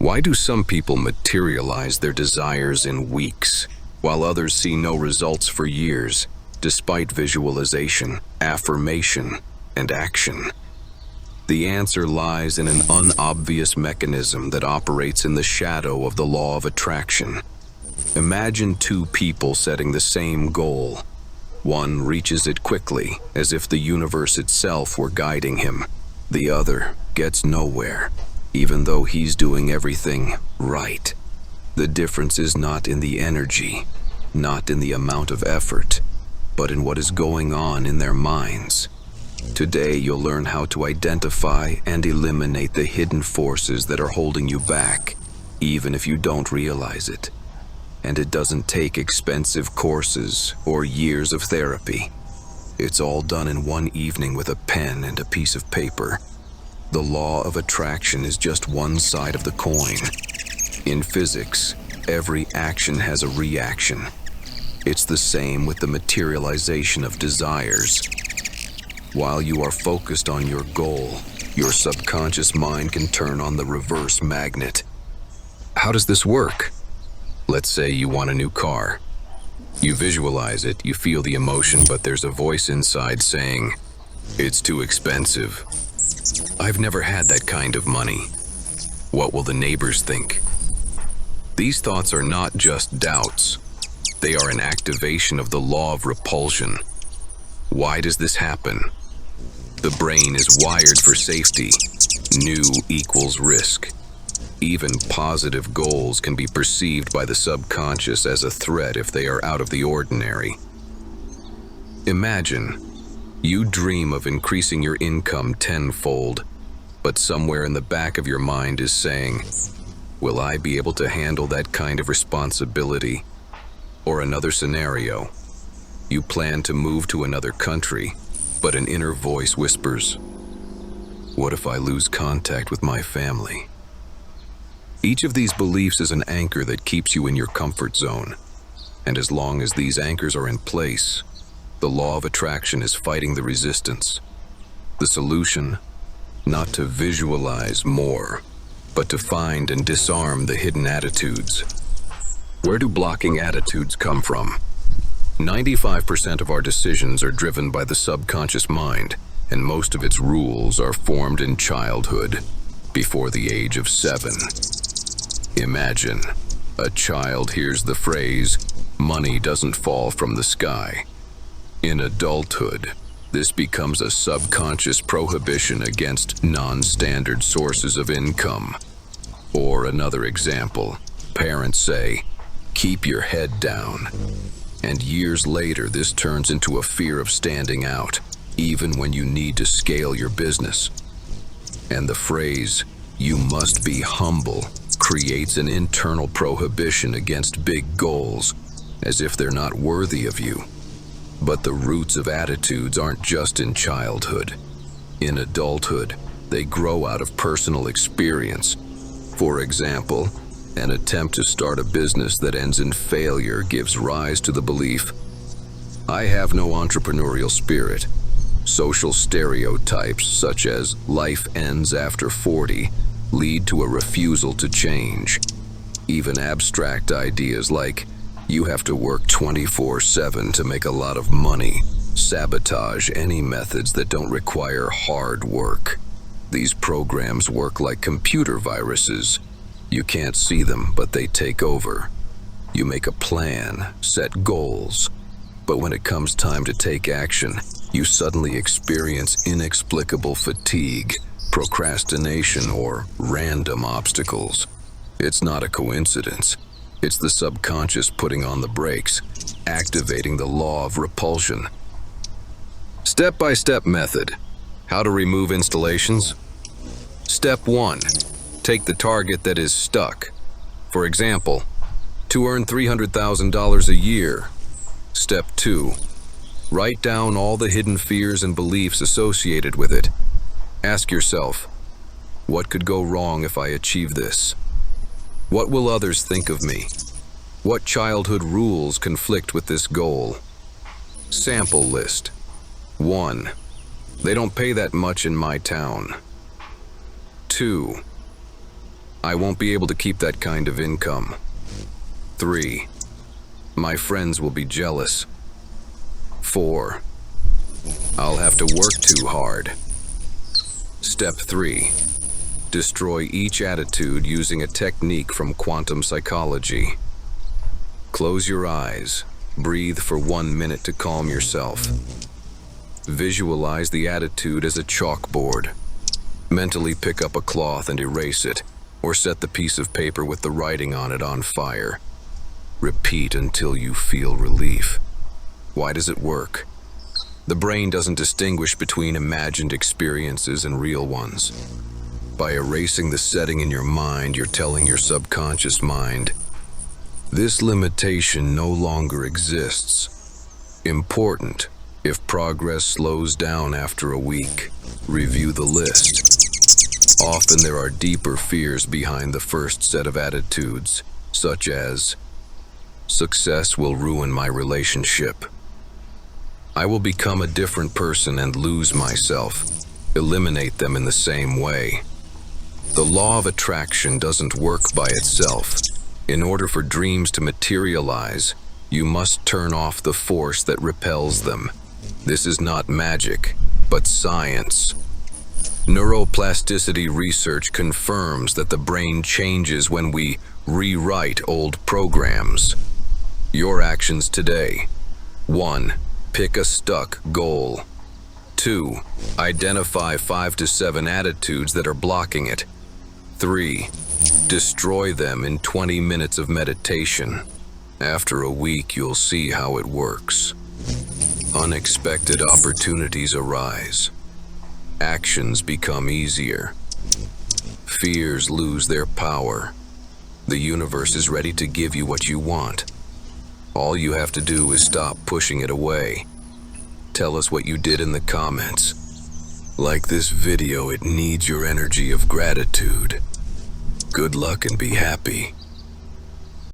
Why do some people materialize their desires in weeks, while others see no results for years, despite visualization, affirmation, and action? The answer lies in an unobvious mechanism that operates in the shadow of the law of attraction. Imagine two people setting the same goal. One reaches it quickly, as if the universe itself were guiding him. The other gets nowhere, even though he's doing everything right. The difference is not in the energy, not in the amount of effort, but in what is going on in their minds. Today, you'll learn how to identify and eliminate the hidden forces that are holding you back, even if you don't realize it. And it doesn't take expensive courses or years of therapy. It's all done in one evening with a pen and a piece of paper. The law of attraction is just one side of the coin. In physics, every action has a reaction. It's the same with the materialization of desires. While you are focused on your goal, your subconscious mind can turn on the reverse magnet. How does this work? Let's say you want a new car. You visualize it, you feel the emotion, but there's a voice inside saying, "It's too expensive. I've never had that kind of money. What will the neighbors think?" These thoughts are not just doubts. They are an activation of the law of repulsion. Why does this happen? The brain is wired for safety. New equals risk. Even positive goals can be perceived by the subconscious as a threat if they are out of the ordinary. Imagine, you dream of increasing your income tenfold, but somewhere in the back of your mind is saying, "Will I be able to handle that kind of responsibility?" Or another scenario, you plan to move to another country, but an inner voice whispers, "What if I lose contact with my family?" Each of these beliefs is an anchor that keeps you in your comfort zone. And as long as these anchors are in place, the law of attraction is fighting the resistance. The solution? Not to visualize more, but to find and disarm the hidden attitudes. Where do blocking attitudes come from? 95% of our decisions are driven by the subconscious mind, and most of its rules are formed in childhood, before the age of 7. Imagine, a child hears the phrase, "Money doesn't fall from the sky." In adulthood, this becomes a subconscious prohibition against non-standard sources of income. Or another example, parents say, "Keep your head down." And years later, this turns into a fear of standing out, even when you need to scale your business. And the phrase, "You must be humble," creates an internal prohibition against big goals, as if they're not worthy of you. But the roots of attitudes aren't just in childhood. In adulthood, they grow out of personal experience. For example, an attempt to start a business that ends in failure gives rise to the belief, "I have no entrepreneurial spirit." Social stereotypes such as "life ends after 40" lead to a refusal to change. Even abstract ideas like, "You have to work 24/7 to make a lot of money," sabotage any methods that don't require hard work. These programs work like computer viruses. You can't see them, but they take over. You make a plan, set goals, but when it comes time to take action, you suddenly experience inexplicable fatigue, procrastination, or random obstacles. It's not a coincidence. It's the subconscious putting on the brakes, activating the law of repulsion. Step-by-step method. How to remove installations? Step 1. Take the target that is stuck. For example, to earn $300,000 a year. Step 2. Write down all the hidden fears and beliefs associated with it. Ask yourself, what could go wrong if I achieve this? What will others think of me? What childhood rules conflict with this goal? Sample list. 1. They don't pay that much in my town. 2. I won't be able to keep that kind of income. 3. My friends will be jealous. 4. I'll have to work too hard. Step 3. Destroy each attitude using a technique from quantum psychology. Close your eyes. Breathe for 1 minute to calm yourself. Visualize the attitude as a chalkboard. Mentally pick up a cloth and erase it, or set the piece of paper with the writing on it on fire. Repeat until you feel relief. Why does it work? The brain doesn't distinguish between imagined experiences and real ones. By erasing the setting in your mind, you're telling your subconscious mind, this limitation no longer exists. Important. If progress slows down after a week, review the list. Often there are deeper fears behind the first set of attitudes, such as, success will ruin my relationship. I will become a different person and lose myself. Eliminate them in the same way. The law of attraction doesn't work by itself. In order for dreams to materialize, you must turn off the force that repels them. This is not magic, but science. Neuroplasticity research confirms that the brain changes when we rewrite old programs. Your actions today. 1. Pick a stuck goal. 2. Identify 5 to 7 attitudes that are blocking it. 3. Destroy them in 20 minutes of meditation. After a week, you'll see how it works. Unexpected opportunities arise. Actions become easier. Fears lose their power. The universe is ready to give you what you want. All you have to do is stop pushing it away. Tell us what you did in the comments. Like this video, it needs your energy of gratitude. Good luck and be happy.